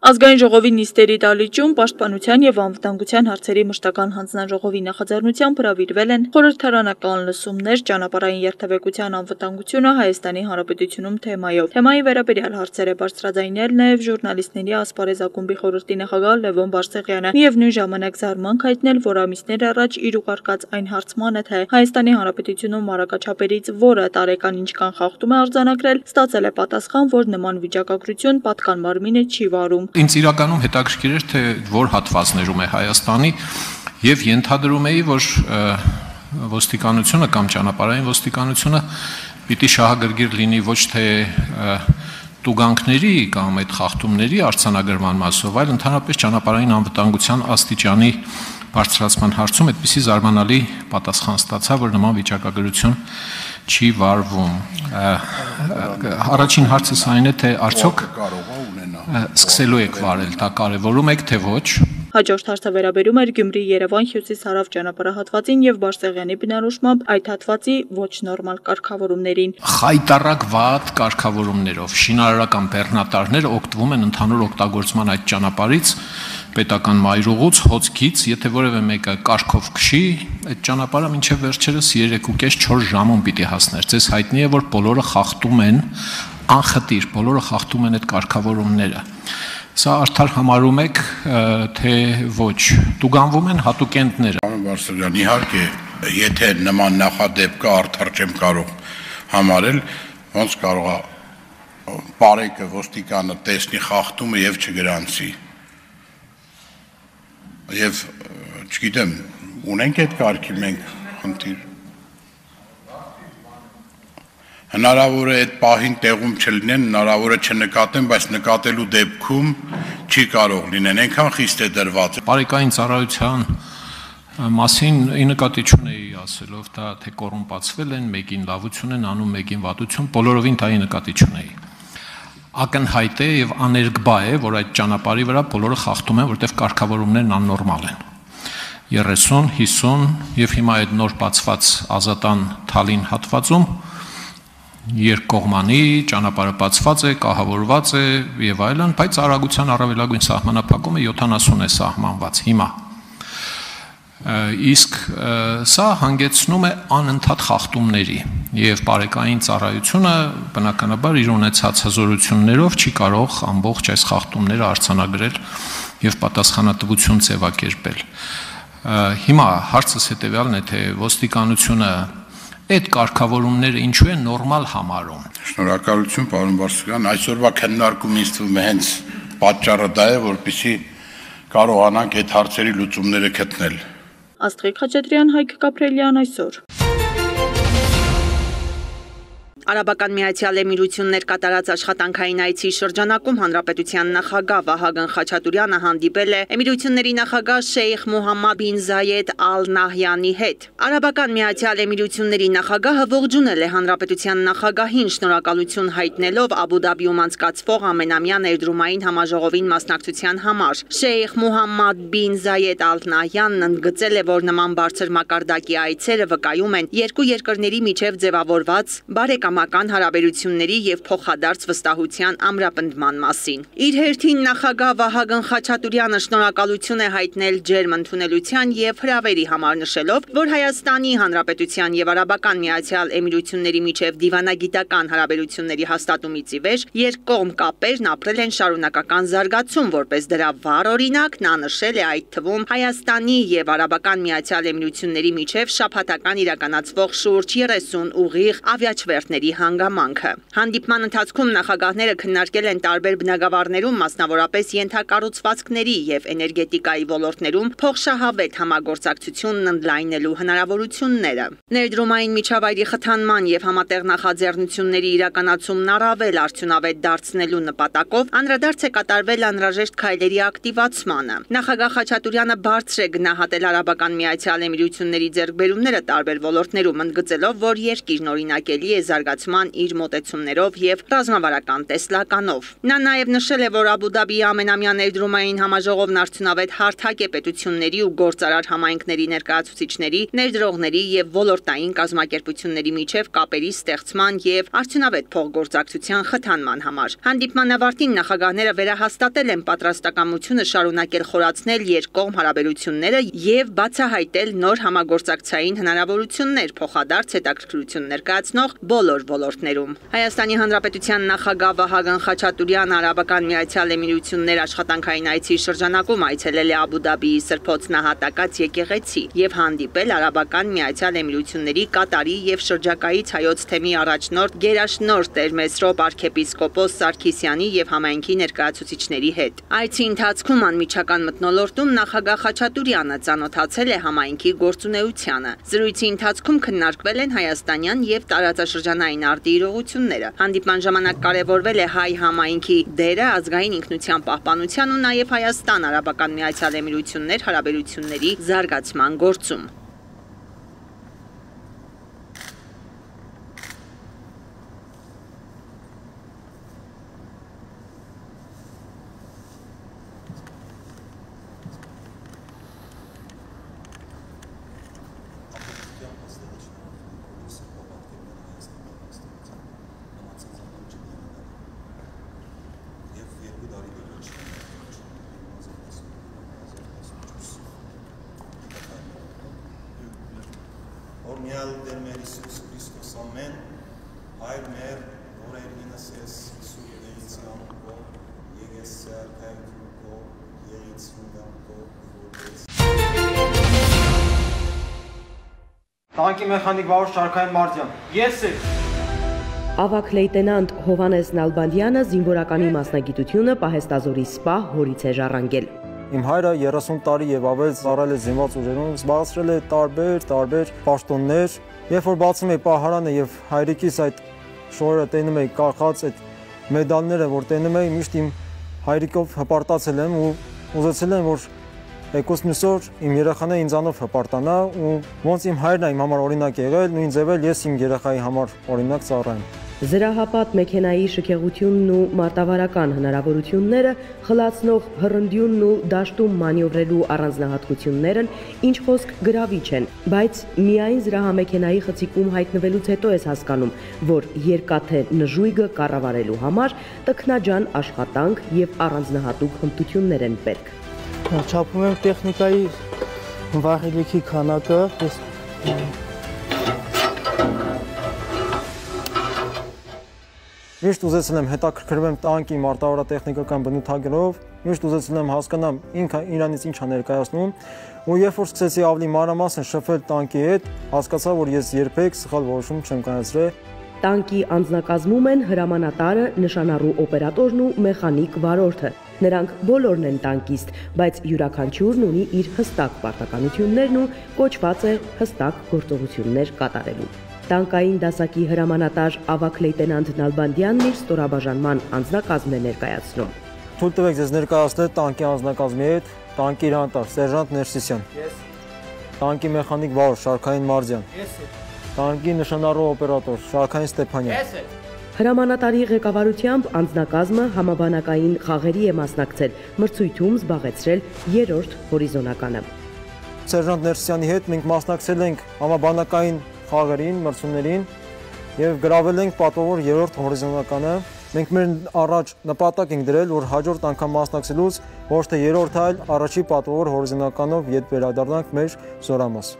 Ազգային ժողովի նիստերի դահլիճում պաշտպանության եւ անվտանգության հարցերի մշտական հանձնաժողովի նախաձեռնությամբ հրավիրվել են խորհրդարանական լսումներ ճանապարհային երթևեկության անվտանգությունը Հայաստանի Հանրապետությունում թեմայով։ Թեմայի վերաբերյալ հարցեր է բարձրաձայնել նաեւ ժուրնալիստների ասպարեզ ակումբի խորհրդի նախագահ Լևոն Բարսեղյանը։ Միևնույն ժամանակ զարմանք հայտնել, որ ամիսներ առաջ իր ուղարկած այն հարցմանը, թե Հայաստանի Հանրապետությունում մարակաչապերից որը տարեկան ինչքան խախտում է արձանագրել, ստացել է պատասխան, որ նման վիճակագրություն պատկան մարմինը չի վարում։ Ինձ իրականում հետաքրքիր էր, թե որ հատվածներում է Հայաստանի եւ ենթադրում էի, որ ոստիկանությունը կամ ճանապարհային ոստիկանությունը պիտի շահագրգիռ լինի ոչ թե տուգանքների կամ այդ խախտումների արձանագրման մասով, այլ ընդհանրապես ճանապարհային անվտանգության աստիճանի բարձրացման հարցում այդպիսի զարմանալի պատասխան ստացա, որ նման վիճակագրություն չի վարվում։ Առաջին հարցս այն է, թե արդյոք սկսելու եք վարել, դա կարևորում եք, թե ոչ։ Հաջորդ հարցը վերաբերում էր Գյումրի-Երևան հյուսիս-հարավ ճանապարհահատվածին եւ Բարսեղյանի բնորոշմամբ այդ հատվածի ոչ նորմալ կարգավորումներին։ Խայտառակ վատ կարգավորումներով շինարարական բեռնատարներ օգտվում են ընդհանուր օգտագործման այդ ճանապարհից, պետական մայրուղուց, հոսքից, եթե որևէ մեկը կարգով քշի, այդ ճանապարհը մինչև վերջերս 3.5-4 ժամում պիտի հասներ։ Ձեզ հայտնի է, որ բոլորը խախտում են անխտիր, բոլորը խախտում են այդ կարգավորումները։ Սա արդար համարում եք, թե ոչ, տուգանվում են հատուկենտները։ Պարոն Բարսեղյան, իհարկե, եթե նման նախադեպ կա, արդար չեմ կարող համարել, ոնց կարող է բարեկը ոստիկանը տեսնի խախտումը եւ չգրանցի։ Եվ չգիտեմ, ունենք այդ կարգի մենք խնդիր։ Հնարավոր է այդ պահին տեղում չլինեն, հնարավոր է չնկատեն, բայց նկատելու դեպքում չի կարող լինեն, այնքան խիստ է դրված։ Բարեկային ծառայության մասին ի նկատի չունեի ասելով, դա թե կոռումպացվել են, մեկին լավություն են անում, մեկին վատություն, բոլորովին դա ի նկատի չունեի։ Ակնհայտ է եւ աներկբա է, որ այդ ճանապարհի վրա բոլորը խախտում են, որտեղ կարգավորումներն աննորմալ են։ 30, 50 եւ հիմա այդ նոր բացված Ազատան Թալին հատվածում երկկողմանի ճանապարհը բացված է, կահավորված է եւ այլն, բայց արագության առավելագույն սահմանափակումը 70 է սահմանված հիմա։ Իսկ սա հանգեցնում է անընդհատ խախտումների եւ բարեկային ծառայությունը բնականաբար իր ունեցած հզորություններով չի կարող ամբողջ այս խախտումները արձանագրել եւ պատասխանատվություն ձևակերպել։ Հիմա հարցս հետեւյալն է, թե ոստիկանությունը այդ կարգավորումները ինչու է նորմալ համարում։ Շնորհակալություն, պարոն Բարսեղյան, այսօրվա քննարկումից թվում է հենց պատճառը դա է, որպեսզի կարողանանք այդ հարցերի լուծումները գտնել։ Աստղիկ Խաչատրյան, Հայկ Կապրելյան այսօր։ Արաբական Միացյալ Էմիրություններ կատարած աշխատանքային այցի շրջանակում Հանրապետության նախագահ Վահագն Խաչատուրյանը հանդիպել է Էմիրությունների նախագահ Շեյխ Մոհամմադ բին Զայեդ Ալ Նահյանի հետ։ Արաբական Միացյալ Էմիրությունների նախագահը ողջունել է Հանրապետության նախագահին, շնորհակալություն հայտնելով Աբու Դաբիում անցկացվող ամենամյա ներդրումային համաժողովին մասնակցության համար։ Շեյխ Մոհամմադ բին Զայեդ Ալ Նահյանն ընդգծել է, որ նման բարձր մակարդակի այցերը վկայում են երկու երկրների միջև ձևավորված բարեկամական հարաբերությունների եւ փոխադարձ վստահության ամրապնդման մասին։ Իր հերթին նախագահ Վահագն Խաչատուրյանը շնորհակալություն է հայտնել ջերմ ընդունելության եւ հրավերի համար, նշելով, որ Հայաստանի Հանրապետության եւ Արաբական Միացյալ Էմիրությունների միջև դիվանագիտական հարաբերությունների հաստատումից ի վեր երկկողմ կապերն ապրել են շարունակական զարգացում, որպես դրա վառ օրինակ նա նշել է այդ թվում Հայաստանի եւ Արաբական Միացյալ Էմիրությունների միջև շաբաթական իրականացվող շուրջ 30 ուղիղ ավիաչվերթների հանգամանքը։ Հանդիպման ընթացքում նախագահները քննարկել են տարբեր բնագավառներում, մասնավորապես ենթակառուցվածքների եւ էներգետիկայի ոլորտներում փոխշահավետ համագործակցությունն ընդլայնելու հնարավորությունները։ Ներդրումային միջավայրի խթանման եւ համատեղ նախաձեռնությունների իրականացումն առավել արդյունավետ դարձնելու նպատակով անդրադարձ է կատարվել անհրաժեշտ քայլերի ակտիվացմանը։ Նախագահ Խաչատուրյանը բարձր է գնահատել Արաբական Միացյալ Էմիրությունների ձեռքբերումները տարբեր ոլորտներում, ընդգծելով, որ երկիրն օրինակելի է զարգացնում զարգացման իր մոտեցումներով եւ ռազմավարական տեսլականով։ Նա նաեւ նշել է, որ Աբու Դաբիի ամենամյա ներդրումային համաժողովն արդյունավետ հարթակ է պետությունների ու գործարար համայնքների ներկայացուցիչների, ներդրողների եւ ոլորտային կազմակերպությունների միջև կապերի ստեղծման եւ արդյունավետ փոխգործակցության խթանման համար։ Հանդիպման ավարտին նախագահները վերահաստատել են պատրաստակամությունը շարունակել խորացնել երկկողմ հարաբերությունները եւ բացահայտել նոր համագործակցային հնարավորություններ փոխադարձ հետաքրքրություն ներկայացնող բոլոր ոլորտներում։ Հայաստանի Հանրապետության նախագահ Վահագն Խաչատուրյանը Արաբական Միացյալ Էմիրություններ աշխատանքային այցի շրջանակում այցելել է Աբու Դաբիի Սրբոց Նահատակած եկեղեցի եւ հանդիպել Արաբական Միացյալ Էմիրությունների Կատարի եւ շրջակայից հայոց թեմի առաջնորդ Գերաշնորհ Տեր Մեսրոպ arczepiskopos Սարգիսյանի եւ համայնքի ներկայացուցիչների հետ։ Այցի ընթացքում անմիջական մթնոլորտում նախագահ Խաչատուրյանը ծանոթացել է համայնքի գործունեությանը։ Զրույցի ընթացքում քննարկվել են հայաստանյան եւ տարածաշրջանային արտի իրողությունները։ Հանդիպման ժամանակ կարևորվել է հայ համայնքի դերը ազգային ինքնության պահպանության ու նաեւ Հայաստան-Արաբական Միացյալ Էմիրություններ հարաբերությունների զարգացման գործում։ Օրնյալ Տեր մեր Հիսուս Քրիստոս ամեն, Հայր մեր, որ ելինս ես Սուրբ Էիցյան կո, եղես սարքայություն կո, եղից հունդամ կո, որպես Տանկի մեխանիկ վարուր Շարքային Մարտյան, ես է։ Ավագ լեյտենանտ Հովհաննես Նալբանդյանը զինվորականի մասնագիտությունը Պահեստազորի սպա հորից է ժառանգել։ Իմ հայրը 30 տարի եւ ավել ծառայել է զինված ուժերում, զբաղեցրել է տարբեր պաշտոններ, երբ որ բացում էի պահարանը եւ հայրիկիս այդ շորերը տենում էի կախած այդ մեդալները, որ տենում էի, միշտ իմ հայրիկով հպարտացել եմ ու ուզեցել եմ, որ եկոս մյուս օր իմ երեխաները ինձանով հպարտանա ու ոնց իմ հայրն է իմ համար օրինակ եղել, նույն ձևել ես իմ երեխայի համար օրինակ ծառայեմ։ Զրահապատ մեքենայի շքեղությունն ու մարտավարական հնարավորությունները, խլացնող հռնդյունն ու դաշտում մանյովրելու առանձնահատկություններն ինչ խոսք գրավիչ են, բայց միայն զրահամեքենայի խցիկում հայտնվելուց հետո ես հասկանում, որ երկաթե նժույգը կառավարելու համար տքնաջան աշխատանք եւ առանձնահատուկ հմտություններ են պետք։ Չափում եմ տեխնիկայի վաղելիքի քանակը, Միշտ ուզեցել եմ հետաքրքրվեմ տանկի մարտավարատեխնիկական բնութագրով, միշտ ուզեցել եմ հասկանամ ինքը իրանից ինչ է ներկայացնում, ու երբ որ սկսեցի ավելի մանրամասն շփվել տանկի հետ, հասկացա, որ ես երբեք սխալ որոշում չեմ կայացրել։ Տանկի անձնակազմում են հրամանատարը, նշանառու օպերատորն ու մեխանիկ վարորդը։ Նրանք բոլորն են տանկիստ, բայց յուրաքանչյուրն ունի իր հստակ պարտականություններն ու կոչված է հստակ գործողություններ կատարելու։ Տանկային դասակի հրամանատար ավագ լեյտենանտ Նալբանդյանն իր ստորաբաժանման անձնակազմն է ներկայացնում։ Թույլ տվեք ձեզ ներկայացնել տանկի անձնակազմի հետ տանկի հրամանատար Սերժանտ Ներսիսյան։ Ես։ Տանկի մեխանիկ վարորդ Շարքային Մարտյան։ Ես։ Տանկի նշանառու օպերատոր Շարքային Ստեփանյան։ Ես։ Հրամանատարի ղեկավարությամբ անձնակազմը համաբանակային խաղերի է մասնակցել, մրցույթում զբաղեցրել 3-րդ հորիզոնականը։ Սերժանտ Ներսիսյանի հետ մենք մասնակցել ենք համաբանակային խաղերին, մրցումներին եւ գրավել ենք պատվավոր 3-րդ հորիզոնականը։ Մենք մեր առաջ նպատակ ենք դրել, որ հաջորդ անգամ մասնակցելուց ոչ թե 3-րդ, այլ առաջի պատվավոր հորիզոնականով յետ վերադառնանք մեր զորամաս։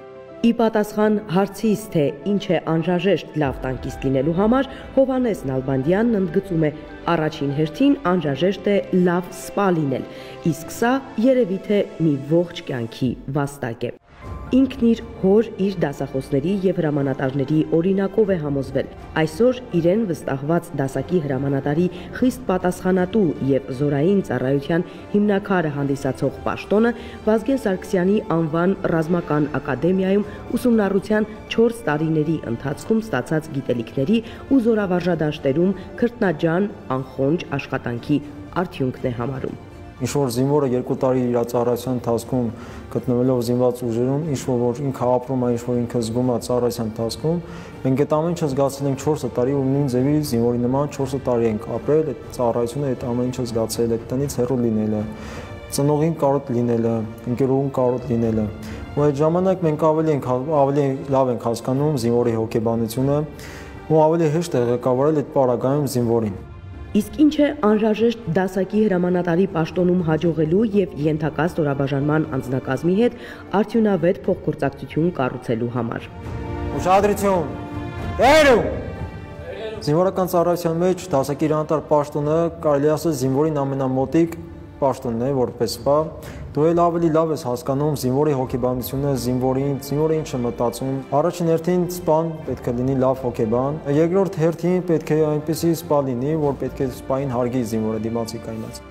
Ի պատասխան հարցից, թե ինչ է անհրաժեշտ լավ տանկիստ լինելու համար, Հովհաննես Նալբանդյանն ընդգծում է, առաջին հերթին անհրաժեշտ է լավ սպա լինել, իսկ սա երևի թե մի ողջ կյանքի վաստակ է։ Ինքն իր հոր, իր դասախոսների եւ հրամանատարների օրինակով է համոզվել։ Այսօր իրեն վստահված դասակի հրամանատարի խիստ պատասխանատու եւ զորային ծառայության հիմնաքարը հանդիսացող պաշտոնը Վազգեն Սարգսյանի անվան ռազմական ակադեմիայում ուսումնառության 4 տարիների ընթացքում ստացած գիտելիքների ու զորավարժադաշտերում քրտնաջան անխոնջ աշխատանքի արդյունքն է համարում։ Ինչ-որ զինվորը 2 տարի իր ծառայության ընթացքում գտնվելով զինված ուժերում, ինչ-որ ինքը ապրում է, ինչ-որ ինքը զգում է ծառայության ընթացքում, մենք այդ ամեն ինչը զգացել ենք 4 տարի ու նույն ձևի զինվորի նման 4 տարի ենք ապրել, այդ ծառայությունը այդ ամեն ինչը զգացել, այդ տնից հեռու լինելը, ծնողին կարոտ լինելը, ընկերուհուն կարոտ լինելը։ Ու այդ ժամանակ մենք ավելի լավ ենք հասկանում զինվորի հոգեբանությունը ու ավելի հեշտ է ղեկավարել այդ պարագայում զինվորին։ Իսկ ինչ է անհրաժեշտ դասակի հրամանատարի պաշտոնում հաջողելու եւ ենթակա ստորաբաժանման անձնակազմի հետ արդյունավետ փոխգործակցություն կառուցելու համար։ Ուշադրություն։ Երու։ Զինվորական ծառայության մեջ դասակի հրամանատար պաշտոնը կարելի ասել զինվորին ամենամոտիկ պաշտոնն է, որպես բա դու էլ ավելի լավ ես հասկանում զինվորի հոգեբանությունը, զինվորը ինչ է մտածում։ Առաջին հերթին սպան պետք է լինի լավ հոգեբան, երկրորդ հերթին պետք է այնպեսի սպա լինի, որ պետք է սպային հարգի զինվորը դիմացի կայնած։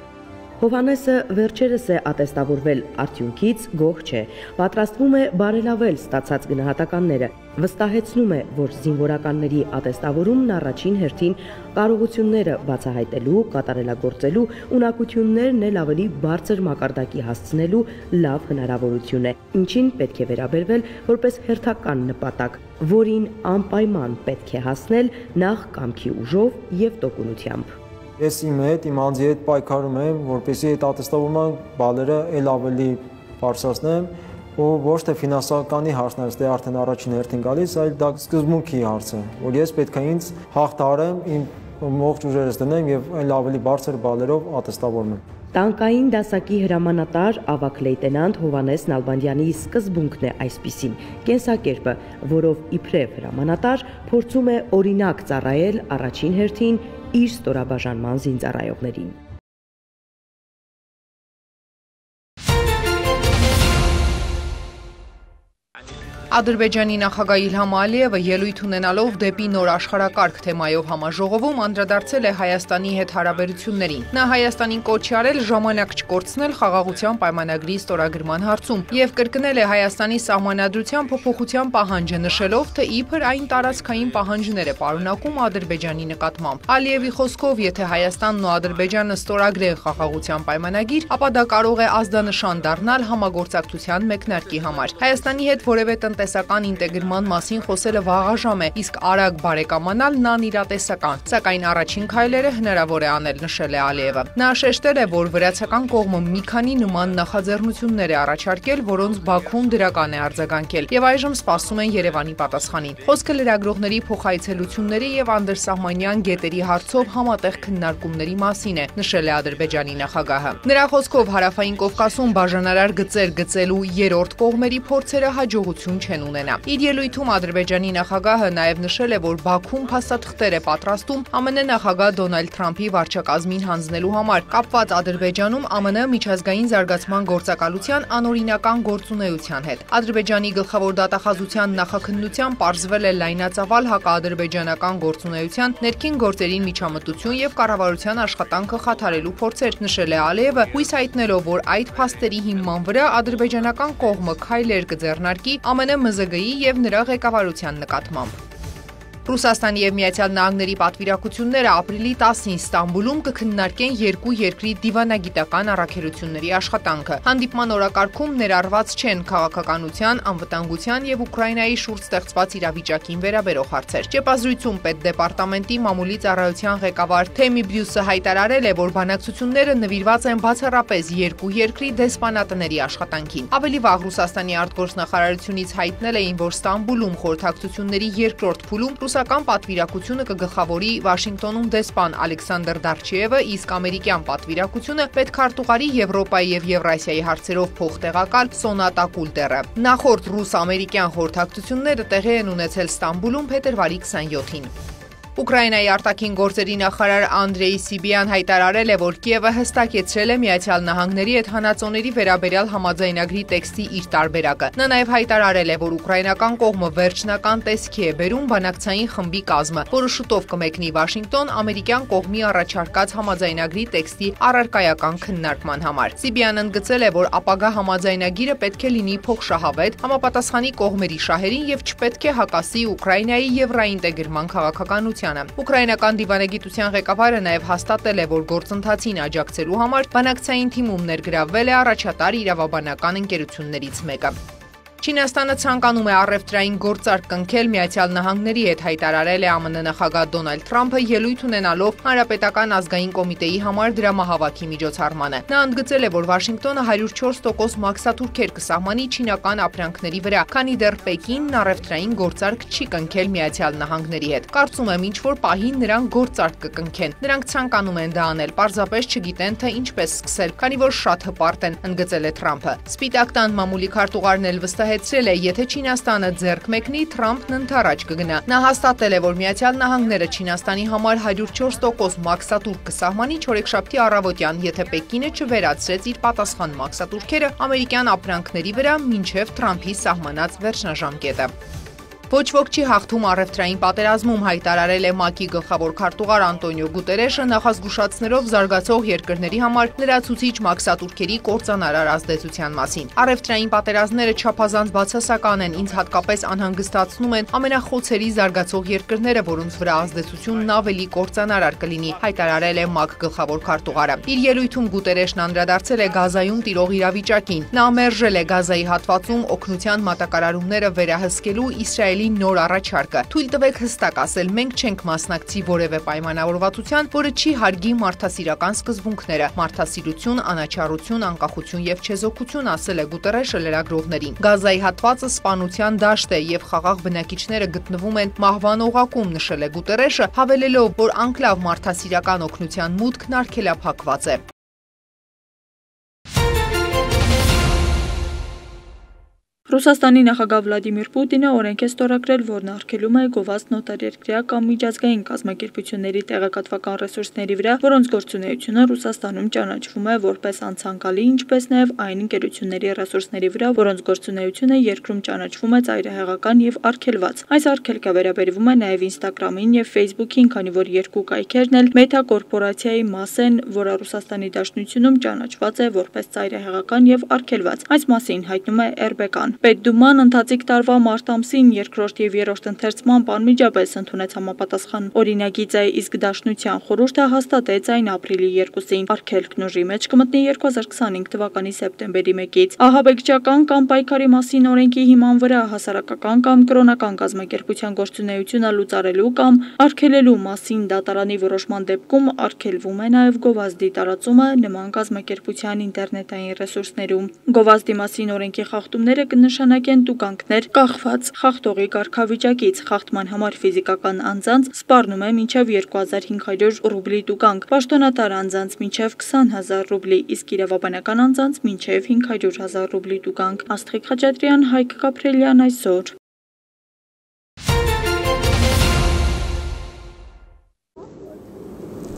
Հովհաննեսը վերջերս է ատեստավորվել արդյունքից գոհ չէ, պատրաստվում է բարելավել ստացած գնահատականները, վստահեցնում է, որ զինվորականների ատեստավորումն առաջին հերթին կարողությունները բացահայտելու, կատարելագործելու, ունակություններն էլ ավելի բարձր մակարդակի հասցնելու լավ հնարավորություն է, ինչին պետք է վերաբերվել որպես հերթական նպատակ, որին անպայման պետք է հասնել նախ կամքի ուժով եւ տոկունությամբ։ Ես իմ հետ, իմ անձի հետ պայքարում եմ, որպեսզի այդ ատեստավորման բալերը էլ ավելի բարձրացնեմ ու ոչ թե ֆինանսականի հարցն է, այստեղ արդեն առաջին հերթին գալիս, այլ դա սկզբունքի հարց է, որ ես պետք է ինձ հաղթահարեմ, իմ ողջ ուժերս դնեմ եւ այլ ավելի բարձր բալերով ատեստավորեմ։ Տանկային դասակի հրամանատար ավագ լեյտենանտ Հովհաննես Նալբանդյանի սկզբունքն է այսպիսին՝ կենսակերպը, որով իբրև հրամանատար փորձում է օրինակ ծառայել առաջին հերթին իր ստորաբաժանման զինծառայողներին։ Ադրբեջանի նախագահ Իլհամ Ալիևը ելույթ ունենալով դեպի նոր աշխարհակարգ թեմայով համաժողովում անդրադարձել է Հայաստանի հետ հարաբերություններին։ Նա Հայաստանին կոչ է արել ժամանակ չկորցնել խաղաղության պայմանագրի ստորագրման հարցում եւ կրկնել է Հայաստանի սահմանադրության փոփոխության պահանջը, նշելով, թե իբր այն տարածքային պահանջներ է պարունակում Ադրբեջանի նկատմամբ։ Ալիևի խոսքով, եթե Հայաստանն ու Ադրբեջանը ստորագրեն խաղաղության պայմանագիր, ապա դա կարող է ազդանշան դառնալ համագործակցության մեկնարկի համար։ Հայաստանի հետ որևէ տնտեսական ինտեգրման մասին խոսելը վաղաժամ է, իսկ արագ բարեկամանալն անիրատեսական, սակայն առաջին քայլերը հնարավոր է անել, նշել է Ալիևը։ Նա շեշտել է, որ վրացական կողմը մի քանի նման նախաձեռնություններ է առաջարկել, որոնց Բաքուն դրական է արձագանքել, եւ այժմ սպասում են Երևանի պատասխանին։ Խոսքը լրագրողների փոխայցելությունների եւ անդրսահմանյան գետերի հարցով համատեղ քննարկումների մասին է, նշել է Ադրբեջանի նախագահը։ Նրա խոսքով Հարավային Կովկասում բաժանարար գծեր գծելու երրորդ կողմերի փորձերը հաջողություն չեն ունենա։ Իր ելույթում Ադրբեջանի նախագահը նաև նշել է, որ Բաքուն փաստաթղթեր է պատրաստում ԱՄՆ նախագահ Դոնալդ Թրամփի վարչակազմին հանձնելու համար, կապված Ադրբեջանում ԱՄՆ միջազգային զարգացման գործակալության անօրինական գործունեության հետ։ Ադրբեջանի գլխավոր դատախազության նախաքննության պարզվել է լայնածավալ հակաադրբեջանական գործունեության, ներքին գործերին միջամտություն եւ կառավարության աշխատանքը խաթարելու փորձեր, նշել է Ալիևը, հույս հայտնելով, որ այդ փաստերի հիման վրա ադրբեջանական կողմը քայլեր կձեռնարկի ԱՄՆ ՄԶԳ-ի եւ նրա ղեկավարության նկատմամբ։ Ռուսաստանի եւ Միացյալ Նահանգների պատվիրակությունները ապրիլի 10-ին Ստամբուլում կքննարկեն երկու երկրի դիվանագիտական առաքելությունների աշխատանքը։ Հանդիպման օրակարգում ներառված չեն քաղաքականության, անվտանգության եւ Ուկրաինայի շուրջ ստեղծված իրավիճակին վերաբերող հարցեր։ Ճեպազրույցում պետդեպարտամենտի մամուլի ծառայության ղեկավար Թեմի Բրյուսը հայտարարել է, որ բանակցությունները նվիրված են բացառապես երկու երկրի դեսպանատների աշխատանքին։ Ավելի վաղ Ռուսաստանի արտգործնախարարությունից հայտնել էին, որ Ստամբուլում խորհրդակցությունների երկրորդ փուլում ռուսական պատվիրակությունը կգլխավորի Վաշինգտոնում դեսպան Ալեքսանդր Դարչիևը, իսկ ամերիկյան պատվիրակությունը պետքարտուղարի Եվրոպայի եւ Եվրասիայի հարցերով փոխտեղակալ Սոնատա Կուլտերը։ Նախորդ ռուս-ամերիկյան խորհրդակցությունները տեղի են ունեցել Ստամբուլում փետրվարի 27-ին։ Ուկրաինայի արտաքին գործերի նախարար Անդրեյ Սիբիան հայտարարել է, որ Կիևը հստակեցրել է Միացյալ Նահանգների հետ հանածոների վերաբերյալ համաձայնագրի տեքստի իր տարբերակը։ Նա նաև հայտարարել է, որ ուկրաինական կողմը վերջնական տեսքի է բերում բանակցային խմբի կազմը, որը շուտով կմեկնի Վաշինգտոն ամերիկյան կողմի առաջարկած համաձայնագրի տեքստի առարկայական քննարկման համար։ Սիբիան ընդգծել է, որ ապագա համաձայնագիրը պետք է լինի փոխշահավետ, համապատասխանի կողմերի շահերին եւ չպետք է հակասի Ուկրաինայի եվրաինտեգրման քաղաքականության գործունեությանը։ Ուկրաինական դիվանագիտության ղեկավարը նաև հաստատել է, որ գործընթացին աջակցելու համար բանակցային թիմում ներգրավվել է առաջատար իրավաբանական ընկերություններից մեկը։ Չինաստանը ցանկանում է առևտրային գործարք կնքել Միացյալ Նահանգների հետ, հայտարարել է ԱՄՆ նախագահ Դոնալդ Թրամփը ելույթ ունենալով Հանրապետական ազգային կոմիտեի համար դրամահավաքի միջոցառմանը։ Նա ընդգծել է, որ Վաշինգտոնը 104% մաքսատուրքեր կսահմանի չինական ապրանքների վրա, քանի դեռ Պեկինն առևտրային գործարք չի կնքել Միացյալ Նահանգների հետ։ Կարծում եմ, ինչ-որ պահի նրանք գործարք կկնքեն։ Նրանք ցանկանում են դա անել, պարզապես չգիտեն, թե ինչպես սկսել, քանի որ շատ հպարտ են, ընդգծել է Թրամփը։ Սպիտակ տան մամուլի քարտուղարն էլ վստահեցրել է, եթե Չինաստանը ձեռք մեկնի, Թրամփն ընդառաջ կգնա։ Նա հաստատել է, որ Միացյալ Նահանգները Չինաստանի համար 104% մաքսատուրք կսահմանի չորեքշաբթի առավոտյան, եթե Պեկինը չվերացրեց իր պատասխան մաքսատուրքերը ամերիկյան ապրանքների վրա մինչև Թրամփի սահմանած վերջնաժամկետը։ Ոչ ոք չի հաղթում առևտրային պատերազմում, հայտարարել է ՄԱԿ-ի գլխավոր քարտուղար Անտոնիո Գուտերեշը, նախազգուշացնելով զարգացող երկրների համար լրացուցիչ մաքսատուրքերի կործանարար ազդեցության մասին։ Առևտրային պատերազմները չափազանց բացասական են, ինձ հատկապես անհանգստացնում են ամենախոցերի զարգացող երկրները, որոնց վրա ազդեցությունն ավելի կործանարար կլինի, հայտարարել է ՄԱԿ գլխավոր քարտուղարը։ Իր ելույթում Գուտերեշն անդրադարձել է Գազայում տիրող իրավիճակին։ Նա մերժել է Գազայի հատվածում օգնության մատակարարումները վերահսկելու Իսրայելի նոր առաջարկը։ Թույլ տվեք հստակ ասել, մենք չենք մասնակցի որևէ պայմանավորվածության, որը չի հարգի մարդասիրական սկզբունքները՝ մարդասիրություն, անաչառություն, անկախություն եւ չեզոքություն, ասել է Գուտերեշը լրագրողներին։ Գազայի հատվածը սպանության դաշտ է եւ խաղաղ բնակիչները գտնվում են մահվան օղակում, նշել է Գուտերեշը, հավելելով, որ անկլավ մարդասիրական օգնության մուտքն արգելափակված է։ Ռուսաստանի նախագահ Վլադիմիր Պուտինը օրենք է ստորագրել, որն արգելում է գովազդ նոտարերկրյա կամ միջազգային կազմակերպությունների տեղեկատվական ռեսուրսների վրա, որոնց գործունեությունը Ռուսաստանում ճանաչվում է որպես անցանկալի, ինչպես նաև այն ընկերությունների ռեսուրսների վրա, որոնց գործունեությունը երկրում ճանաչվում է ծայրահեղական եւ արգելված։ Այս արգելքը վերաբերվում է նաև Instagram-ին եւ Facebook-ին, քանի որ երկու կայքերն էլ Meta կորպորացիայի մաս են, որը Ռուսաստանի Դաշնությունում ճանաչված է որպես ծայրահեղական եւ արգելված։ Այս մասին հայտնում է RBK-ն։ Պետդուման ընթացիկ տարվա մարտ ամսին երկրորդ եւ երրորդ ընթերցմամբ անմիջապես ընդունեց համապատասխան օրինագիծը, իսկ Դաշնության խորհուրդը հաստատեց այն ապրիլի 2-ին։ Արգելքն ուժի մեջ կմտնի 2025 թվականի սեպտեմբերի 1-ից։ Ահաբեկչական կամ պայքարի մասին օրենքի հիման վրա հասարակական կամ կրոնական կազմակերպության գործունեությունը լուծարելու կամ արգելելու մասին դատարանի որոշման դեպքում արգելվում է նաև գովազդի տարածումը նման կազմակերպության ինտերնետային ռեսուրսներում։ Գովազդի մասին օրենքի խախտումները նշանակեն տուգանքներ կախված խախտողի կարգավիճակից։ Խախտման համար ֆիզիկական անձանց սպառնում է մինչև 2500 ռուբլի տուգանք, պաշտոնատար անձանց մինչև 20000 ռուբլի, իսկ իրավաբանական անձանց մինչև 500,000 ռուբլի տուգանք։ Աստղիկ Խաչատրյան, Հայկ Կապրելյան, այսօր։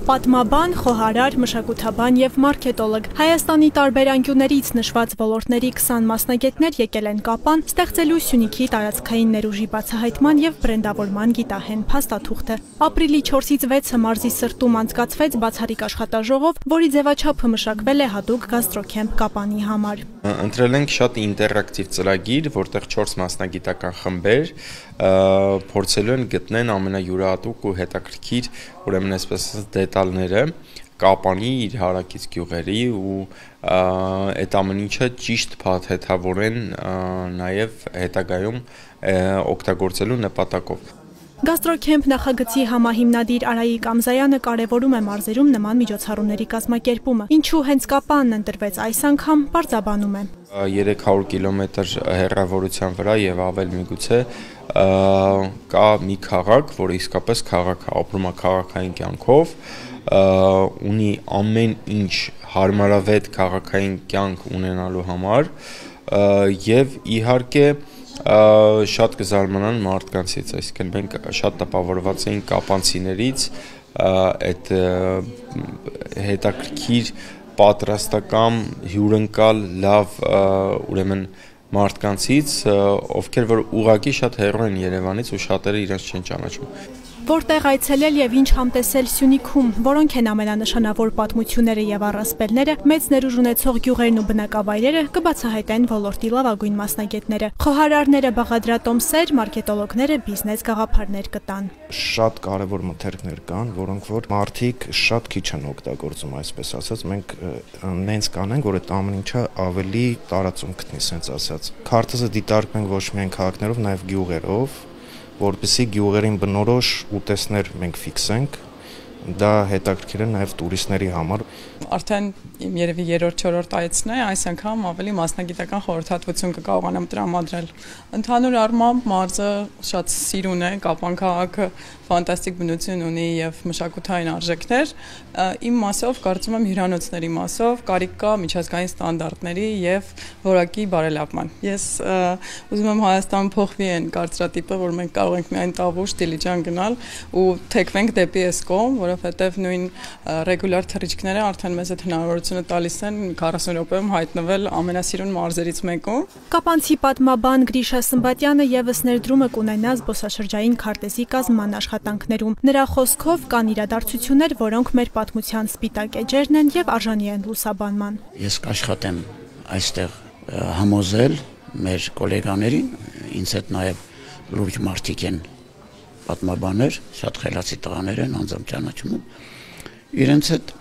Պատմաբան, խոհարար, մշակութաբան եւ մարքետոլոգ Հայաստանի տարբեր անկյուններից նշված ոլորտների 20 մասնագետներ եկել են Կապան ստեղծելու Սյունիքի տարածքային ներուժի բացահայտման եւ բրենդավորման գիտահեն փաստաթուղթը։ Ապրիլի 4-ից 6-ը մարզի սրտում անցկացվեց բացառիկ աշխատաժողով, որի ձևաչափը մշակվել է հատուկ գաստրոքեմփ Կապանի համար։ Ընտրել ենք շատ ինտերակտիվ ծրագիր, որտեղ 4 մասնագիտական խմբեր փորձելու են գտնեն ամենայուրահատուկ ու հետաքրքիր, ուրեմն այսպես դետալները Կապանի իր հարակից գյուղերի ու այդ ամեն ինչը ճիշտ փաթեթավորեն նաև հետագայում օգտագործելու նպատակով։ Գաստրոքեմփ նախագծի համահիմնադիր Արայիկ Ամզայանը կարևորում է մարզերում նման միջոցառումների կազմակերպումը։ Ինչու հենց Կապանն ընտրվեց այս անգամ, պարզաբանում է։ 300 կիլոմետր հեռավորության վրա եւ ավել միգուցե կա մի քաղաք, որը իսկապես քաղաք է, ապրում է քաղաքային կյանքով, ունի ամեն ինչ հարմարավետ քաղաքային կյանք ունենալու համար եւ իհարկե շատ կզարմանան մարդկանցից, այսինքն մենք շատ տպավորված էինք կապանցիներից, այդ հետաքրքիր պատրաստական, հյուրընկալ, լավ, ուրեմն մարդկանցից, ովքեր որ ուղղակի շատ հեռու են Երևանից ու շատերը իրենց չեն ճանաչում։ Որտեղ այցելել եւ ինչ համտեսել Սյունիքում, որոնք են ամենանշանավոր պատմությունները եւ առասպելները, մեծ ներուժ ունեցող գյուղերն ու բնակավայրերը կբացահայտեն ոլորտի լավագույն մասնագետները։ Խոհարարները, բաղադրատոմսեր, մարքետոլոգները, բիզնես գաղափարներ կտան։ Շատ կարևոր մթերքներ կան, որոնք որ մարդիկ շատ քիչ են օգտագործում, այսպես ասած, մենք նենց կանենք, որ այդ ամեն ինչը ավելի տարածում գտնի, ասենց ասած։ Քարտեզը դիտարկենք ոչ միայն քաղաքներով, նաև գյուղերով, որպեսզի գյուղերին բնորոշ ուտեստներ մենք ֆիքսենք, դա հետաքրքիր է նաև տուրիստների համար։ Արդեն իմ երևի 3-4 այցն է, այս անգամ ավելի մասնագիտական խորհրդատվություն կկարողանամ տրամադրել։ Ընդհանուր առմամբ մարզը շատ սիրուն է, Կապան քաղաքը ֆանտաստիկ բնություն ունի եւ մշակութային արժեքներ, իմ մասով կարծում եմ հյուրանոցների մասով կարիք կա միջազգային ստանդարտների եւ որակի բարելավման։ Ես ուզում եմ Հայաստան փոխվի այն կարծրատիպը, որ մենք կարող ենք միայն Տավուշ, Դիլիջան գնալ ու թեքվենք դեպի այս կողմ, որովհետեւ նույն ռեգուլար թռիչքները արդեն մեզ այդ հնարավորությունը տալիս են 40 րոպեում հայտնվել ամենասիրուն մարզերից մեկում։ Կապանցի պատմաբան Գրիշա Սմբատյանը եւս ներդրումը կունենա զբոսաշրջային քարտեզի կազմման աշխատանքներում։ Նրա խոսքով կան իրադարձություններ, որոնք մեր պատմության սպիտակ էջերն են եւ արժանի են լուսաբանման։ Ես կաշխատեմ այստեղ համոզել մեր գոլեգաներին, ինձ հետ նաեւ լուրջ մարդիկ են, պատմաբաններ, շատ խելացի տղաներ են, անձամբ ճանաչում եմ, իրենց հետ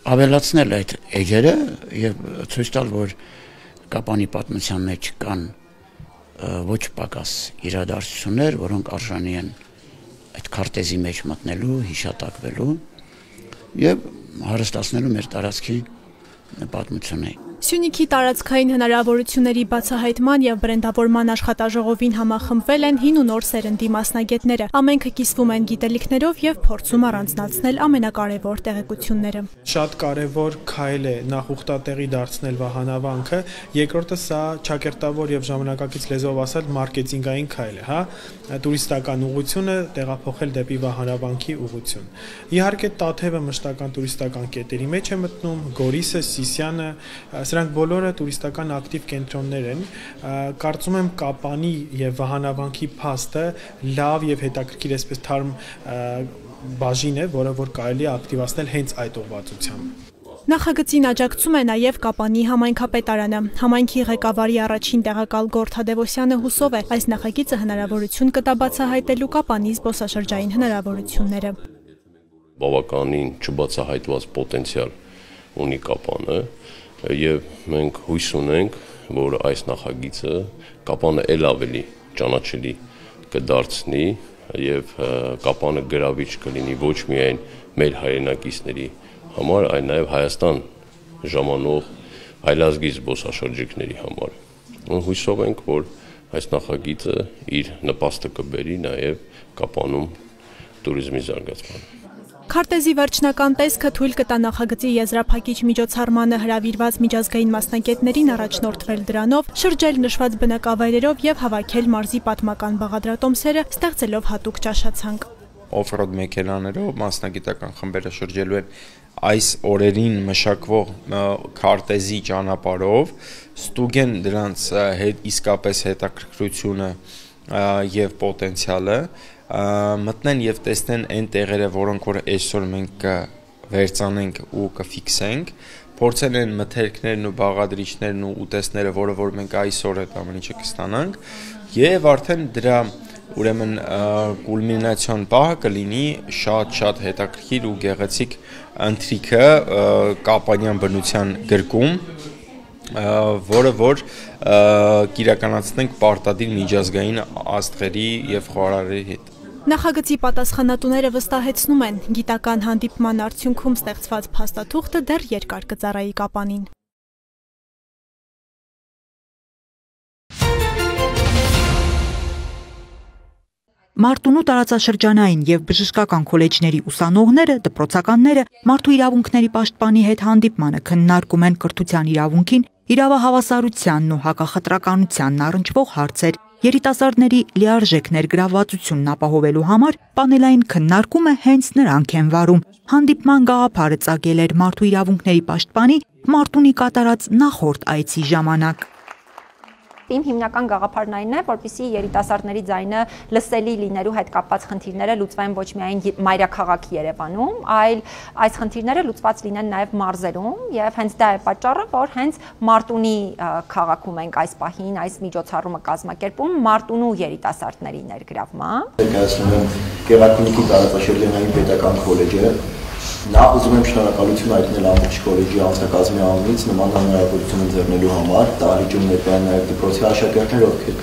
ավելացնել այդ էջերը եւ ցույց տալ, որ Կապանի պատմության մեջ կան ոչ պակաս իրադարձություններ, որոնք արժանի են այդ քարտեզի մեջ մտնելու, հիշատակվելու եւ հարստացնելու մեր տարածքի պատմությունը։ Սյունիքի տարածքային հնարավորությունների բացահայտման եւ բրենդավորման աշխատաժողովին համախմբվել են հին ու նոր սերնդի մասնագետները։ Ամենքը կիսվում են գիտելիքներով եւ փորձում առանձնացնել ամենակարևոր տեղեկությունները։ Շատ կարևոր քայլ է նախ ուխտատեղի դարձնել վահանավանքը, երկրորդը սա ճակերտավոր եւ ժամանակակից լեզվով ասած մարքեթինգային քայլ է, հա, տուրիստական ուղղությունը տեղափոխել դեպի վահանավանքի ուղղություն։ Իհարկե Տաթևը մշտական տուրիստական կետերի մեջ է մտնում, Գորիսը, Սիսիանը, սրանք բոլորը տուրիստական ակտիվ կենտրոններ են, կարծում եմ Կապանի եւ վահանավանքի փաստը լավ եւ հետաքրքիր այսպես թարմ բաժին է, որը որ կարելի է ակտիվացնել հենց այդ ուղղվածությամբ։ Նախագծին աջակցում է նաև Կապանի համայնքապետարանը։ Համայնքի ղեկավարի առաջին տեղակալ Գորթ Հադևոսյանը հուսով է, այս նախագիծը հնարավորություն կտա բացահայտելու Կապանի զբոսաշրջային հնարավորությունները։ Բավականին չբացահայտված պոտենցիալ ունի Կապանը եւ մենք հույս ունենք, որ այս նախագիծը Կապանը ել ավելի ճանաչելի կդարձնի եւ Կապանը գրավիչ կլինի ոչ միայն մեր հայրենակիցների համար, այլ նաեւ Հայաստան ժամանող հայլազգի զբոսաշրջիկների համար։ Հույսով ենք, որ այս նախագիծը իր նպաստը կբերի նաեւ Կապանում տուրիզմի զարգացմանը։ Քարտեզի վերջնական տեսքը թույլ կտա նախագծի եզրափակիչ միջոցառմանը հրավիրված միջազգային մասնագետներին առաջնորդվել դրանով, շրջել նշված բնակավայրերով եւ հավաքել մարզի պատմական բաղադրատոմսերը, ստեղծելով հատուկ ճաշացանկ։ Օֆրոդ մեքենաներով մասնագիտական խմբերը շրջելու են այս օրերին մշակվող քարտեզի ճանապարհով, ստուգեն դրանց իսկապես հետաքրքրությունը եւ պոտենցիալը, մտնեն եւ տեսնեն այն տեղերը, որոնք որ այսօր մենք կվերցանենք ու կֆիքսենք, փորձեն են մթերքներն ու բաղադրիչներն ու ուտեստները, որը որ մենք այսօր այդ ամեն ինչը կստանանք, եւ արդեն դրա ուրեմն կուլմինացիոն պահը կլինի շատ հետաքրքիր ու գեղեցիկ ընթրիքը Կապանյան բնության գրկում, որը որ կիրականացնենք պարտադիր միջազգային աստղերի եւ խոհարարների հետ։ Նախագծի պատասխանատուները վստահեցնում են, գիտական հանդիպման արդյունքում ստեղծված փաստաթուղթը դեռ երկար կծառայի Կապանին։ Մարտունու տարածաշրջանային եւ բժշկական քոլեջների ուսանողները, դպրոցականները մարդու իրավունքների պաշտպանի հետ հանդիպմանը քննարկում են կրթության իրավունքին, իրավահավասարությանն ու հակախտրականությանն առնչվող հարցեր, երիտասարդների լիարժեք ներգրավվածությունն ապահովելու համար պանելային քննարկումը հենց նրանք են վարում։ Հանդիպման գաղափարը ծագել էր մարդու իրավունքների պաշտպանի Մարտունի կատարած նախորդ այցի ժամանակ։ Իմ հիմնական գաղափարն այն է, որպեսզի երիտասարդների ձայնը լսելի լինելու հետ կապված խնդիրները լուծվեն ոչ միայն մայրաքաղաք Երևանում, այլ այս խնդիրները լուծված լինեն նաև մարզերում, եւ հենց դա է պատճառը, որ հենց Մարտունի քաղաքում ենք այս պահին այս միջոցառումը կազմակերպում Մարտունու երիտասարդների ներգրավմամբ։ Ներկայացնում եմ Գեղարքունիքի տարածաշրջանային պետական քոլեջը։ Նախ ուզում եմ շնորհակալություն հայտնել ամբողջ քոլեջի անձնակազմի անունից նման հնարավորություն ընձեռնելու համար։ Դահլիճում ներկա են նաև դպրոցի աշակերտներ, ովքեր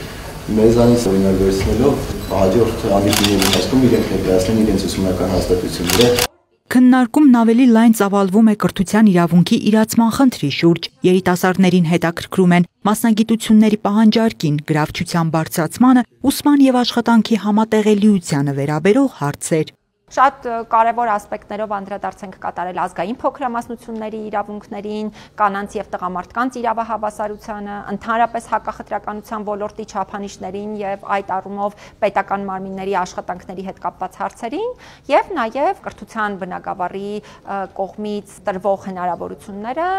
մեզանից օրինակ վերցնելով հաջորդ ամիսների ընթացքում իրենք ներկայացնեն իրենց ուսումնական հաստատությունները։ Քննարկումն ավելի լայն ծավալվում է կրթության իրավունքի իրացման խնդրի շուրջ։ Երիտասարդներին հետաքրքրում են մասնագիտությունների պահանջարկին, գրավչության բարձրացմանը, ուսման եւ աշխատանքի համատեղելիությանը վերաբերող հարցեր։ Շատ կարևոր ասպեկտներով անդրադարձ ենք կատարել ազգային փոքրամասնությունների իրավունքներին, կանանց եւ տղամարդկանց իրավահավասարությանը, ընդհանրապես հակախտրականության ոլորտի չափանիշներին եւ այդ առումով պետական մարմինների աշխատանքների հետ կապված հարցերին եւ նաեւ կրթության բնագավառի կողմից տրվող հնարավորությունները,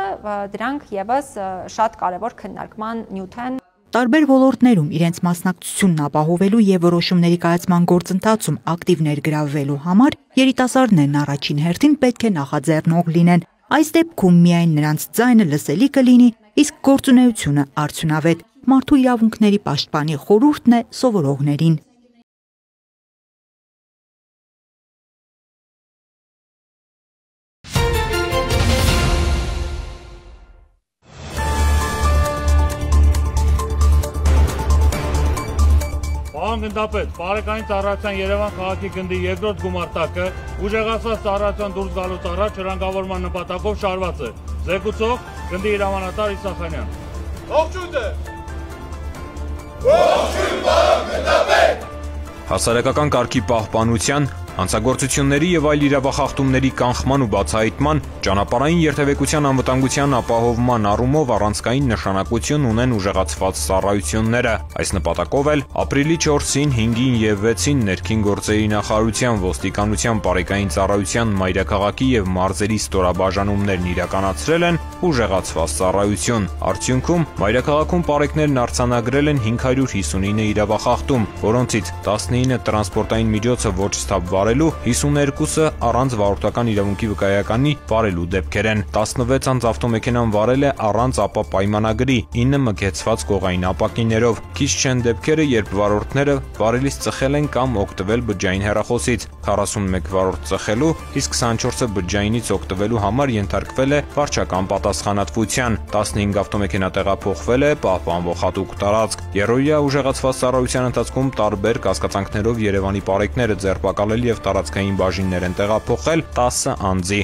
դրանք եւս շատ կարևոր քննարկման նյութ են։ Տարբեր ոլորտներում իրենց մասնակցությունն ապահովելու եւ որոշումների կայացման գործընթացում ակտիվ ներգրավվելու համար երիտասարդներն առաջին հերթին պետք է նախաձեռնող լինեն։ Այս դեպքում միայն նրանց ձայնը լսելի կլինի, իսկ գործունեությունը արդյունավետ։ Մարդու իրավունքների պաշտպանի խորհուրդն է սովորողներին։ Գնդապետ, բարեկային ծառայության Երևան քաղաքի գնդի երկրորդ գումարտակը ուժեղացված ծառայության դուրս գալուց առաջ հրանգավորման նպատակով շարված է։ Զեկուցող գնդի հրամանատար Իսախանյան։ Ողջույն է։ Ողջույն, պարոն գնդապետ։ Հասարակական կարգի պահպանության, հանցագործությունների եւ այլ իրավախախտումների կանխման ու բացահայտման, ճանապարհային երթևեկության անվտանգության ապահովման առումով առանցքային նշանակություն ունեն ուժեղացված ծառայությունները։ Այս նպատակով էլ ապրիլի 4-ին, 5-ին եւ 6-ին ներքին գործերի նախարարության, ոստիկանության, բարեկային ծառայության, մայրաքաղաքի եւ մարզերի ստորաբաժանումներն իրականացրել են ուժեղացված ծառայություն։ Արդյունքում մայրաքաղաքում պարեկներն արձանագրել են 559 իրավախախտում, որոնցից 19 տրանսպորտային միջոցը ոչ ստապ 52-ը առանց վարորդական իրավունքի վկայականի վարելու դեպքեր են։ 16 անձ ավտոմեքենան վարել է առանց ապա պայմանագրի, 9 մկեցված կողային ապակիներով։ Քիչ չեն դեպքերը, երբ վարորդները վարելիս ծխել են կամ օգտվել բջջային հեռախոսից։ 41 վարորդ ծխելու, իսկ 24-ը բջջայինից օգտվելու համար ենթարկվել է վարչական պատասխանատվության։ 15 ավտոմեքենա տեղափոխվել է պահպանվող հատուկ տարածք։ Երրորդյա ուժեղացված ծառայության ընթացքում տարբեր կասկածանքներով Երևանի պարեկները ձերբակալել եւ տարածքային բաժիններ են տեղափոխել 10 անձի։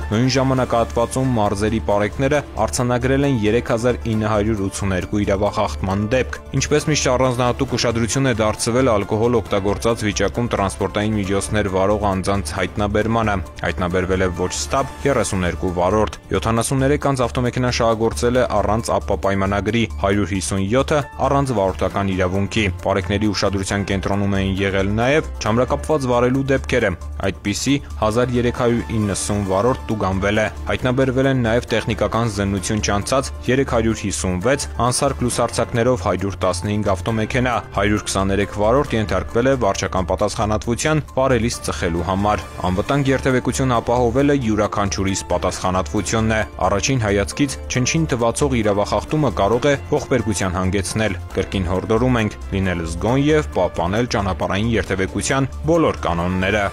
Նույն ժամանակահատվածում մարզերի պարեկները արձանագրել են 3982 իրավախախտման դեպք։ Ինչպես միշտ առանձնահատուկ ուշադրություն է դարձվել ալկոհոլ օգտագործած վիճակում տրանսպորտային միջոցներ վարող անձանց հայտնաբերմանը։ Հայտնաբերվել է ոչ ստապ 32 վարորդ, 73 անձ ավտոմեքենան շահագործել է առանց ապա պայմանագրի, 157-ը առանց վարորդական իրավունքի։ Պարեկների ուշադրության կենտրոնում էին եղել նաև չամրակապված վարելու դեպքերը, այդպիսի 1390 վարորդ տուգանվել է։ Հայտնաբերվել են նաև տեխնիկական զննություն չանցած 356, անսարք լուսարձակներով 115 ավտոմեքենա, 123 վարորդ ենթարկվել է վարչական պատասխանատվության վարելիս ծխելու համար։ Անվտանգ երթևեկություն ապահովելը յուրաքանչյուրիս պատասխանատվությունն է։ Առաջին հայացքից չնչին թվացող իրավախախտումը կարող է ողբերգության հանգեցնել։ Կրկին հորդորում ենք լինել զգոն եւ պահպանել ճանապարհային երթևեկության բոլոր կանոնները։